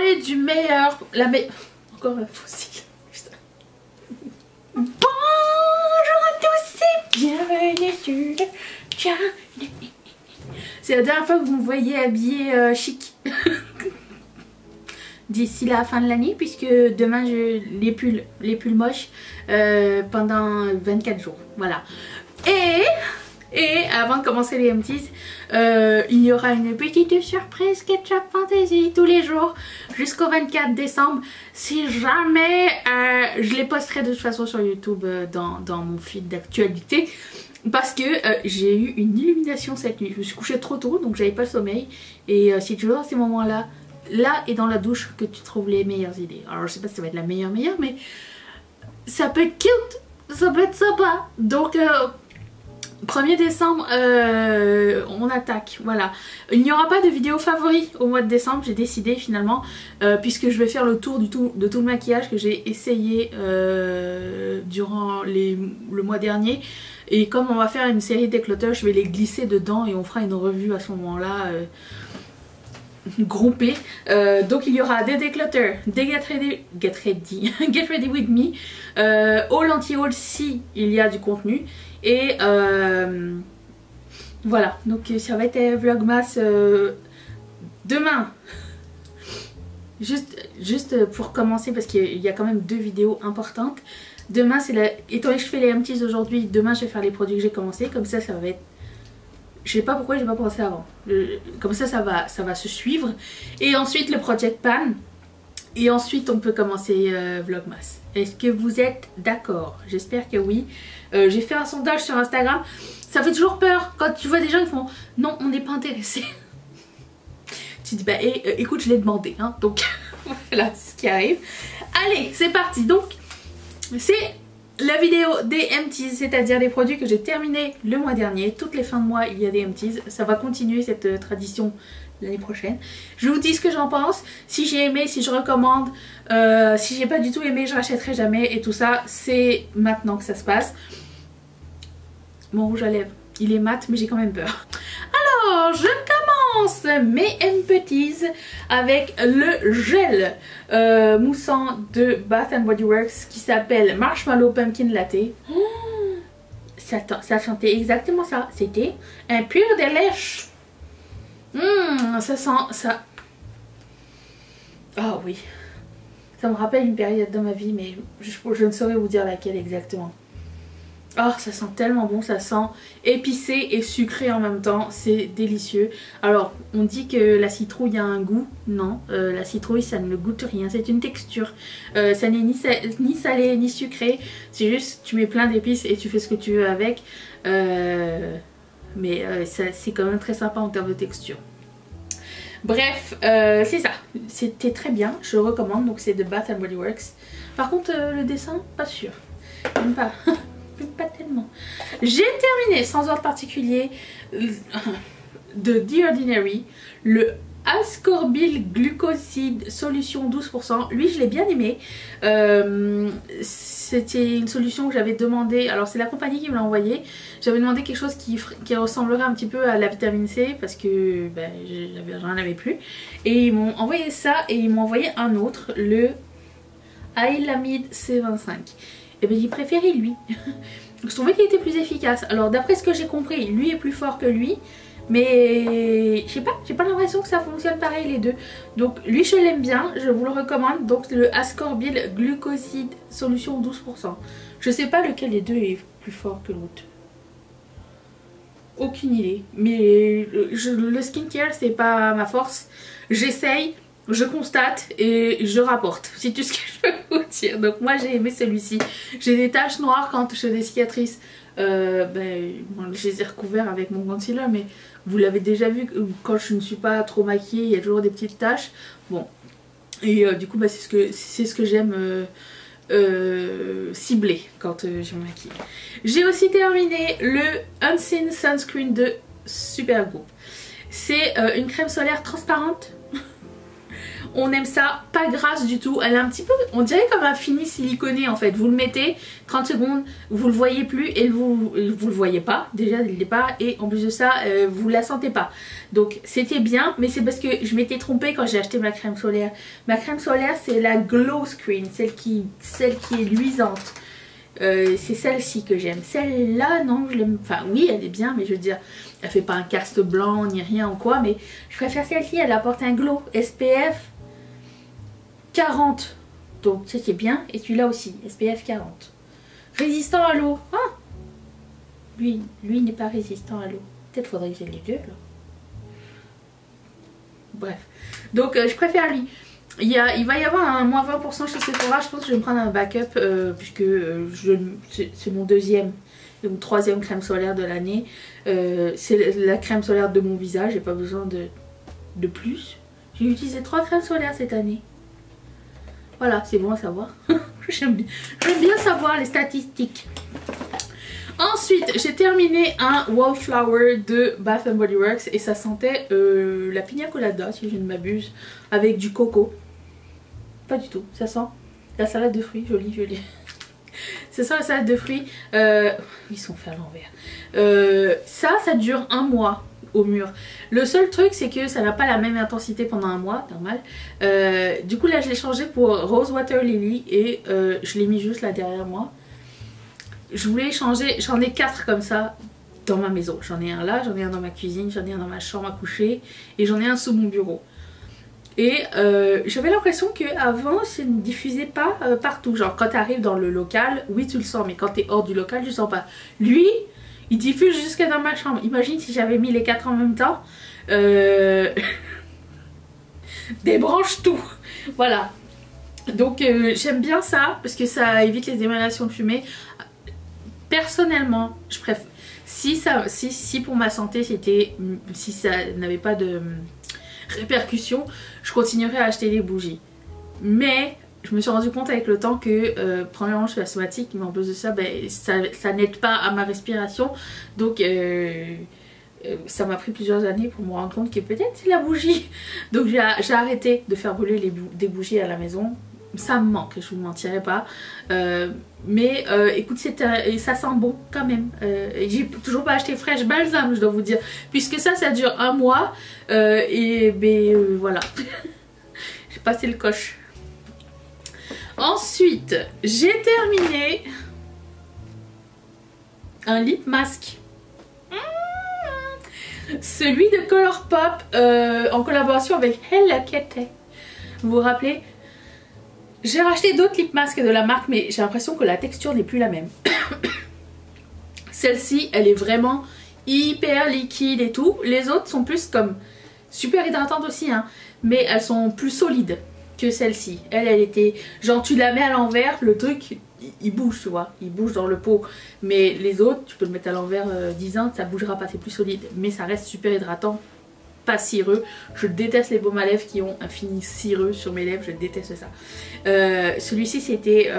parler du meilleur, encore un fossile. Bonjour à tous et bienvenue sur le channel. C'est la dernière fois que vous me voyez habillée chic. D'ici la fin de l'année, puisque demain je les pulls moches pendant 24 jours. Voilà. Et avant de commencer les empties, il y aura une petite surprise Ketchup Fantasy tous les jours jusqu'au 24 décembre. Si jamais je les posterai de toute façon sur YouTube dans mon feed d'actualité. Parce que j'ai eu une illumination cette nuit. Je me suis couchée trop tôt, donc j'avais pas le sommeil. Et c'est toujours à ces moments-là, là et dans la douche, que tu trouves les meilleures idées. Alors je sais pas si ça va être la meilleure, mais ça peut être cute, ça peut être sympa. Donc 1er décembre, on attaque, voilà. Il n'y aura pas de vidéo favori au mois de décembre, j'ai décidé finalement, puisque je vais faire le tour de tout le maquillage que j'ai essayé durant le mois dernier. Et comme on va faire une série déclutter, je vais les glisser dedans et on fera une revue à ce moment-là groupée. Donc il y aura des déclutter, des get ready with me, haul anti-haul si il y a du contenu. Et voilà, donc ça va être vlogmas demain. Juste pour commencer, parce qu'il y a quand même 2 vidéos importantes. Demain c'est la... Étant donné que je fais les empties aujourd'hui, demain je vais faire les produits que j'ai commencé. Comme ça, ça va être... Je sais pas pourquoi j'ai pas pensé avant. Comme ça, ça va se suivre. Et ensuite le Project Pan. Et ensuite on peut commencer vlogmas. Est-ce que vous êtes d'accord? J'espère que oui. J'ai fait un sondage sur Instagram. Ça fait toujours peur quand tu vois des gens qui font non, on n'est pas intéressé. Tu dis bah écoute, je l'ai demandé hein, donc voilà ce qui arrive. Allez, c'est parti. Donc c'est la vidéo des empties, c'est-à-dire les produits que j'ai terminés le mois dernier. Toutes les fins de mois il y a des empties. Ça va continuer cette tradition l'année prochaine. Je vous dis ce que j'en pense, si j'ai aimé, si je recommande, si j'ai pas du tout aimé, je rachèterai jamais et tout ça, c'est maintenant que ça se passe. Mon rouge à lèvres, il est mat mais j'ai quand même peur. Alors, je commence mes empties avec le gel moussant de Bath & Body Works qui s'appelle Marshmallow Pumpkin Latte. Ça sentait exactement ça, c'était un pur délice. Ça sent ça. Ah oui. Ça me rappelle une période dans ma vie, mais je ne saurais vous dire laquelle exactement. Oh, ça sent tellement bon, ça sent épicé et sucré en même temps, c'est délicieux. Alors, on dit que la citrouille a un goût, non, la citrouille ça ne goûte rien, c'est une texture. Ça n'est ni salé ni sucré, c'est juste tu mets plein d'épices et tu fais ce que tu veux avec. Mais c'est quand même très sympa en termes de texture. Bref, c'est ça, c'était très bien, je le recommande, donc c'est de Bath & Body Works. Par contre, le dessin, pas sûr, même pas. Pas tellement. J'ai terminé sans ordre particulier de The Ordinary, le ascorbyl glucoside solution 12%. Lui je l'ai bien aimé. C'était une solution que j'avais demandé, alors c'est la compagnie qui me l'a envoyé. J'avais demandé quelque chose qui ressemblerait un petit peu à la vitamine C parce que ben, j'en avais plus. Et ils m'ont envoyé ça et ils m'ont envoyé un autre, le Hylamide C25. Et bien j'ai préféré lui. Je trouvais qu'il était plus efficace. Alors d'après ce que j'ai compris, lui est plus fort que lui. Mais je sais pas, j'ai pas l'impression que ça fonctionne pareil les deux. Donc lui je l'aime bien, je vous le recommande. Donc le ascorbyl glucoside solution 12%. Je sais pas lequel des deux est plus fort que l'autre. Aucune idée. Mais le skincare c'est pas ma force. J'essaye. Je constate et je rapporte, c'est tout ce que je peux vous dire. Donc moi j'ai aimé celui-ci. J'ai des taches noires quand j'ai des cicatrices. Je les ai recouvertes avec mon concealer, mais vous l'avez déjà vu, quand je ne suis pas trop maquillée, il y a toujours des petites taches. Bon, et du coup bah, c'est ce que j'aime cibler quand je me maquille. J'ai aussi terminé le Unseen Sunscreen de Supergoop. C'est une crème solaire transparente. On aime ça, pas grasse du tout. Elle est un petit peu, on dirait comme un fini siliconé en fait. Vous le mettez 30 secondes, vous le voyez plus et vous le voyez pas déjà dès le départ. Et en plus de ça, vous la sentez pas. Donc c'était bien, mais c'est parce que je m'étais trompée quand j'ai acheté ma crème solaire. Ma crème solaire c'est la Glow Screen, celle qui est luisante. C'est celle-ci que j'aime. Celle-là, non, je l'aime. Enfin, oui, elle est bien, mais je veux dire, elle fait pas un cast blanc ni rien ou quoi. Mais je préfère celle-ci, elle apporte un glow. SPF 40. Donc, c'est bien. Et celui-là aussi, SPF 40. Résistant à l'eau. Ah, lui n'est pas résistant à l'eau. Peut-être faudrait que j'ai les deux, là. Bref. Donc, je préfère lui. Il va y avoir un moins 20% chez Sephora. Je pense que je vais me prendre un backup puisque c'est mon deuxième et mon troisième crème solaire de l'année. C'est la crème solaire de mon visage. J'ai pas besoin de plus. J'ai utilisé 3 crèmes solaires cette année. Voilà, c'est bon à savoir. J'aime bien savoir les statistiques. Ensuite, j'ai terminé un Wallflower de Bath Body Works et ça sentait la pina colada, si je ne m'abuse, avec du coco. Pas du tout, ça sent la salade de fruits, jolie. Ça sent la salade de fruits. Ils sont faits à l'envers. Ça dure 1 mois au mur. Le seul truc, c'est que ça n'a pas la même intensité pendant 1 mois, normal. Du coup, là, je l'ai changé pour Rose Water Lily et je l'ai mis juste là derrière moi. Je voulais changer, j'en ai 4 comme ça dans ma maison. J'en ai un là, j'en ai un dans ma cuisine, j'en ai un dans ma chambre à coucher et j'en ai un sous mon bureau. Et j'avais l'impression qu'avant ça ne diffusait pas partout. Genre quand tu arrives dans le local, oui tu le sens, mais quand tu es hors du local tu le sens pas. Lui, il diffuse jusqu'à dans ma chambre. Imagine si j'avais mis les 4 en même temps. Débranche tout. Voilà. Donc j'aime bien ça parce que ça évite les émanations de fumée. Personnellement, je préfère. Si pour ma santé c'était. Si ça n'avait pas de répercussions, je continuerai à acheter des bougies. Mais je me suis rendu compte avec le temps que premièrement je suis asthmatique, mais en plus de ça, ça n'aide pas à ma respiration. Donc ça m'a pris plusieurs années pour me rendre compte que peut-être c'est la bougie. Donc j'ai arrêté de faire brûler des bougies à la maison. Ça me manque, je vous mentirai pas. Mais écoute, ça sent bon quand même. J'ai toujours pas acheté Fresh Balsam, je dois vous dire. Puisque ça dure 1 mois. Voilà. J'ai passé le coche. Ensuite, j'ai terminé un lip mask. Celui de Colourpop en collaboration avec Hello Kitty. Vous vous rappelez? J'ai racheté d'autres lip masks de la marque, mais j'ai l'impression que la texture n'est plus la même. Celle-ci, elle est vraiment hyper liquide et tout. Les autres sont plus comme super hydratantes aussi, hein, mais elles sont plus solides que celle-ci. Elle était genre tu la mets à l'envers, le truc il bouge, tu vois, il bouge dans le pot. Mais les autres, tu peux le mettre à l'envers 10 ans, ça bougera pas, c'est plus solide, mais ça reste super hydratant. Pas cireux. Je déteste les baumes à lèvres qui ont un fini cireux sur mes lèvres, je déteste ça. Celui-ci c'était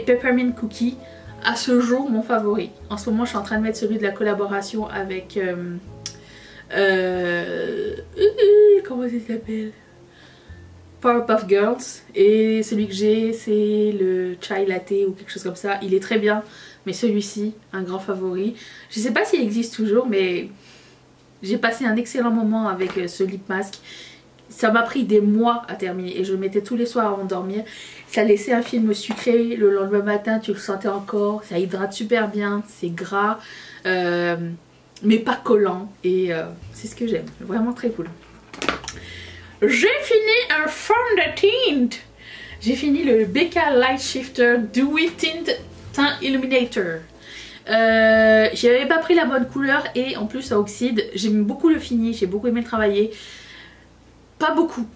Peppermint Cookie. À ce jour mon favori. En ce moment je suis en train de mettre celui de la collaboration avec comment ça s'appelle, Powerpuff Girls. Et celui que j'ai c'est le Chai Latte ou quelque chose comme ça. Il est très bien, mais celui-ci un grand favori. Je sais pas s'il existe toujours, mais j'ai passé un excellent moment avec ce lip mask. Ça m'a pris des mois à terminer et je le mettais tous les soirs avant de dormir. Ça laissait un film sucré, le lendemain matin tu le sentais encore. Ça hydrate super bien, c'est gras mais pas collant et c'est ce que j'aime. Vraiment très cool. J'ai fini un fond de teint. J'ai fini le BK Light Shifter Dewy Tint Teint Illuminator. J'avais pas pris la bonne couleur et en plus ça oxyde. J'aime beaucoup le fini, j'ai beaucoup aimé le travailler. Pas beaucoup,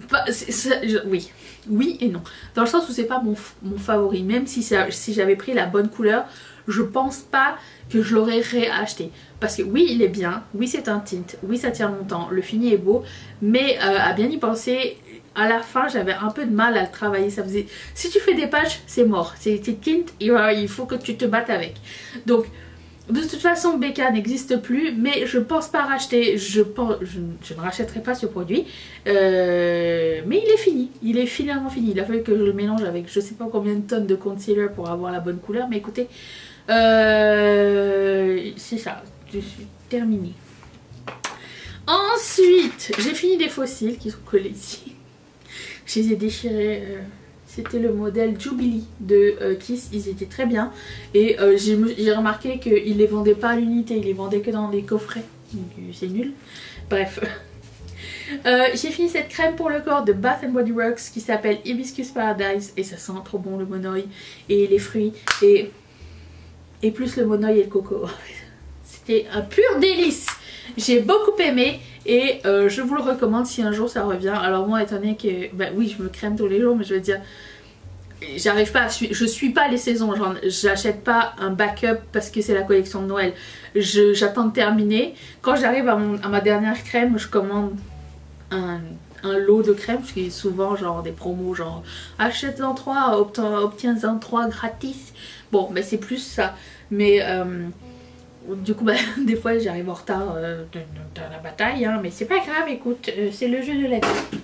oui et non. Dans le sens où c'est pas mon favori. Même si j'avais pris la bonne couleur, je pense pas que je l'aurais réacheté. Parce que oui il est bien, oui c'est un tint, oui ça tient longtemps, le fini est beau. Mais à bien y penser, à la fin j'avais un peu de mal à le travailler. Ça faisait, si tu fais des patchs c'est mort, c'est tint, il faut que tu te battes avec. Donc De toute façon, Becca n'existe plus, mais je pense pas racheter. Je ne rachèterai pas ce produit. Mais il est fini. Il est finalement fini. Il a fallu que je le mélange avec je sais pas combien de tonnes de concealer pour avoir la bonne couleur. Mais écoutez, c'est ça. Je suis terminée. Ensuite, j'ai fini des fossiles qui sont collés ici. Je les ai déchirés. C'était le modèle Jubilee de Kiss, ils étaient très bien. Et j'ai remarqué qu'ils les vendaient pas à l'unité, ils les vendaient que dans les coffrets. C'est nul. Bref. J'ai fini cette crème pour le corps de Bath Body Works qui s'appelle Hibiscus Paradise. Et ça sent trop bon le monoï et les fruits. Et plus le monoï et le coco. C'était un pur délice. J'ai beaucoup aimé. Et je vous le recommande si un jour ça revient. Alors moi étant donné que, bah oui je me crème tous les jours, mais je veux dire, j'arrive pas à suivre, je suis pas les saisons, j'achète pas un backup parce que c'est la collection de Noël. J'attends de terminer. Quand j'arrive à ma dernière crème, je commande un lot de crème, parce qu'il y a souvent genre des promos genre achète-en 3, obtiens-en 3 gratis. Bon mais c'est plus ça. Mais du coup, bah, des fois j'arrive en retard dans la bataille, hein, mais c'est pas grave, écoute, c'est le jeu de la vie.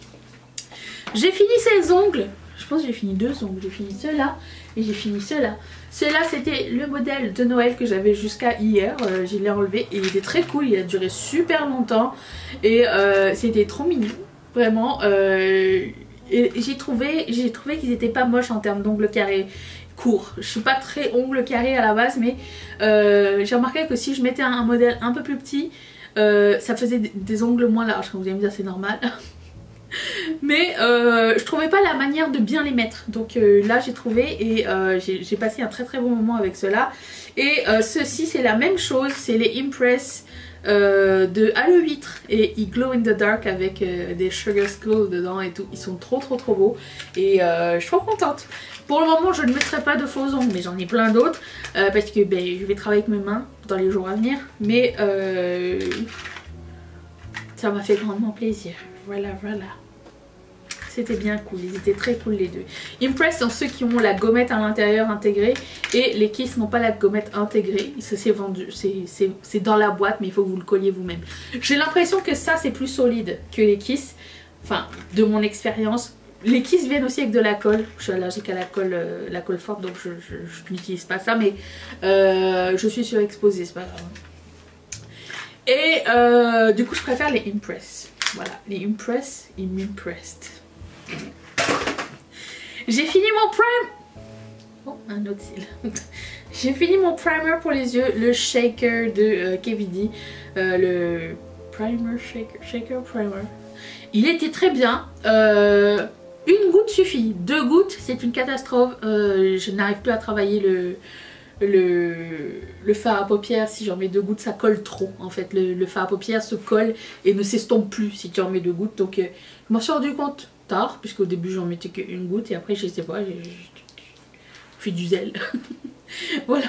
J'ai fini ces ongles, je pense que j'ai fini 2 ongles, j'ai fini ceux-là et j'ai fini ceux-là. Ceux-là c'était le modèle de Noël que j'avais jusqu'à hier, je l'ai enlevé et il était très cool, il a duré super longtemps et c'était trop mignon, vraiment. Et j'ai trouvé qu'ils étaient pas moches en termes d'ongles carrés. Court. Je suis pas très ongle carré à la base, mais j'ai remarqué que si je mettais un modèle un peu plus petit, ça faisait des ongles moins larges. Vous allez me dire c'est normal. Mais je trouvais pas la manière de bien les mettre. Donc là j'ai trouvé et j'ai passé un très très bon moment avec cela. Et ceux-ci c'est la même chose, c'est les Impress de Halo Huître et ils glow in the dark avec des sugar skulls dedans et tout. Ils sont trop beaux et je suis trop contente. Pour le moment je ne mettrai pas de faux ongles, mais j'en ai plein d'autres parce que ben, je vais travailler avec mes mains dans les jours à venir. Mais ça m'a fait grandement plaisir. Voilà. C'était bien cool, ils étaient très cool les deux. Impress sont ceux qui ont la gommette à l'intérieur intégrée et les Kiss n'ont pas la gommette intégrée. Ça c'est vendu, c'est dans la boîte mais il faut que vous le colliez vous-même. J'ai l'impression que ça c'est plus solide que les Kiss, enfin de mon expérience. Les Kiss viennent aussi avec de la colle, je suis allergique à la colle forte donc je n'utilise pas ça mais je suis surexposée, c'est pas grave. Et du coup je préfère les Impress, voilà, les Impress, ils m'impressed. J'ai fini mon primer. Oh, un autre cil. J'ai fini mon primer pour les yeux, le shaker de KVD. Le primer shaker primer. Il était très bien. Une goutte suffit. 2 gouttes, c'est une catastrophe. Je n'arrive plus à travailler le fard à paupières. Si j'en mets 2 gouttes, ça colle trop. En fait, le fard à paupières se colle et ne s'estompe plus si tu en mets 2 gouttes. Donc, je m'en suis rendu compte tard, puisqu'au début j'en mettais qu'une goutte et après je sais pas, j'ai fait du zèle. Voilà,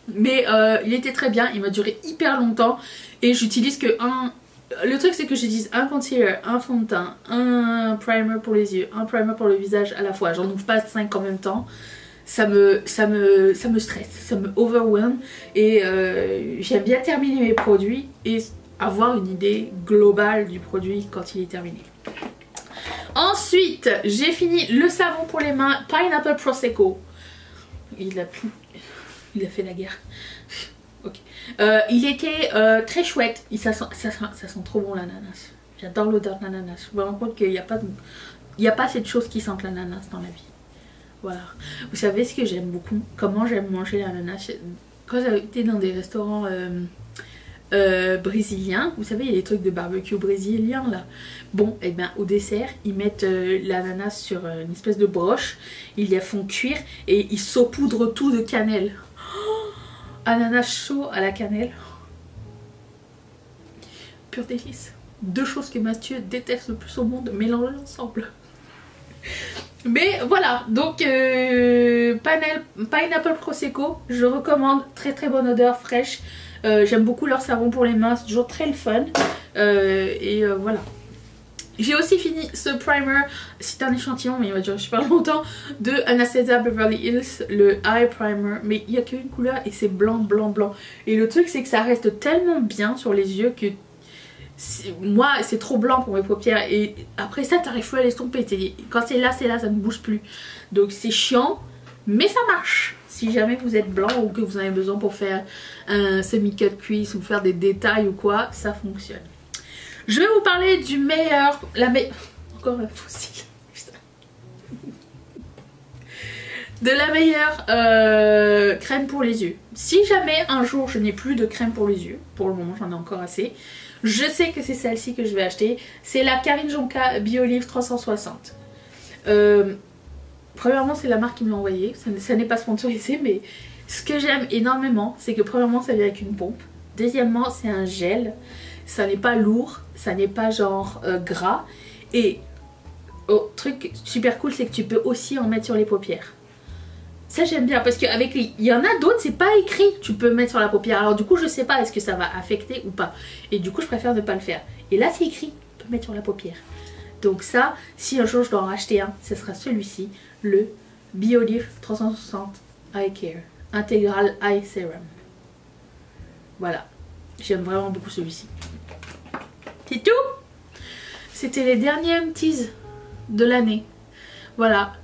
mais il était très bien, il m'a duré hyper longtemps et j'utilise que le truc c'est que j'utilise un concealer, un fond de teint, un primer pour les yeux, un primer pour le visage à la fois. J'en ouvre pas 5 en même temps, ça me stresse, ça me overwhelm et j'aime bien terminer mes produits et avoir une idée globale du produit quand il est terminé. Ensuite, j'ai fini le savon pour les mains Pineapple Prosecco. Il a fait la guerre. Ok. Il était très chouette. Ça sent trop bon l'ananas. J'adore l'odeur de l'ananas. Je me rends compte qu'il n'y a pas cette chose qui sente l'ananas dans la vie. Voilà. Vous savez ce que j'aime beaucoup? Comment j'aime manger l'ananas? Quand j'ai été dans des restaurants brésiliens, vous savez il y a des trucs de barbecue brésilien là. Bon et bien au dessert ils mettent l'ananas sur une espèce de broche, ils la font cuire et ils saupoudrent tout de cannelle. Oh, ananas chaud à la cannelle. Pur délice. 2 choses que Mathieu déteste le plus au monde mélangées ensemble. Mais voilà, donc Pineapple Prosecco, je recommande, très bonne odeur fraîche. J'aime beaucoup leur savon pour les mains, c'est toujours très le fun. Voilà. J'ai aussi fini ce primer, c'est un échantillon mais il va durer super longtemps, de Anastasia Beverly Hills, le Eye Primer, mais il n'y a qu'une couleur et c'est blanc, blanc, blanc. Et le truc c'est que ça reste tellement bien sur les yeux que moi c'est trop blanc pour mes paupières et après ça t'arrives plus à l'estomper, quand c'est là, ça ne bouge plus. Donc c'est chiant mais ça marche. Si jamais vous êtes blanc ou que vous avez besoin pour faire un semi-cut crease ou faire des détails ou quoi, ça fonctionne. Je vais vous parler du meilleur, encore un fossile, de la meilleure crème pour les yeux. Si jamais un jour je n'ai plus de crème pour les yeux, pour le moment j'en ai encore assez, je sais que c'est celle-ci que je vais acheter. C'est la Karine Jonka BioLive 360. Premièrement c'est la marque qui me l'a envoyé, ça n'est pas sponsorisé, mais ce que j'aime énormément c'est que premièrement ça vient avec une pompe. Deuxièmement c'est un gel, ça n'est pas lourd, ça n'est pas genre gras. Et truc super cool c'est que tu peux aussi en mettre sur les paupières. Ça j'aime bien parce qu'avec il y en a d'autres c'est pas écrit tu peux mettre sur la paupière. Alors du coup je sais pas est-ce que ça va affecter ou pas. Et du coup je préfère ne pas le faire. Et là c'est écrit tu peux mettre sur la paupière. Donc ça si un jour je dois en racheter un, ce sera celui-ci, le BioLive 360 Eye Care Integral Eye Serum. Voilà, j'aime vraiment beaucoup celui-ci. C'est tout. C'était les derniers empties de l'année. Voilà.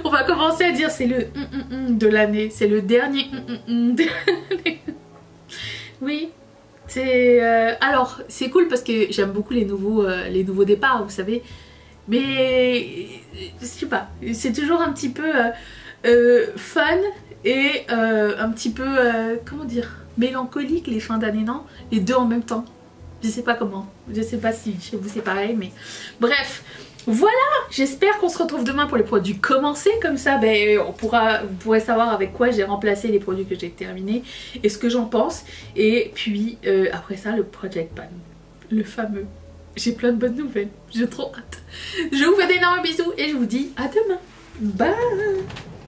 On va commencer à dire c'est le de l'année. C'est le dernier de l'année. Oui. C'est alors c'est cool parce que j'aime beaucoup les nouveaux départs, vous savez. Mais je sais pas. C'est toujours un petit peu fun et un petit peu comment dire, mélancolique les fins d'année, non? Les deux en même temps. Je sais pas comment, je sais pas si chez vous c'est pareil, mais bref, voilà, j'espère qu'on se retrouve demain pour les produits commencés, comme ça ben, vous pourrez savoir avec quoi j'ai remplacé les produits que j'ai terminés et ce que j'en pense. Et puis après ça le Project Pan, le fameux, j'ai plein de bonnes nouvelles, j'ai trop hâte. Je vous fais d'énormes bisous et je vous dis à demain, bye.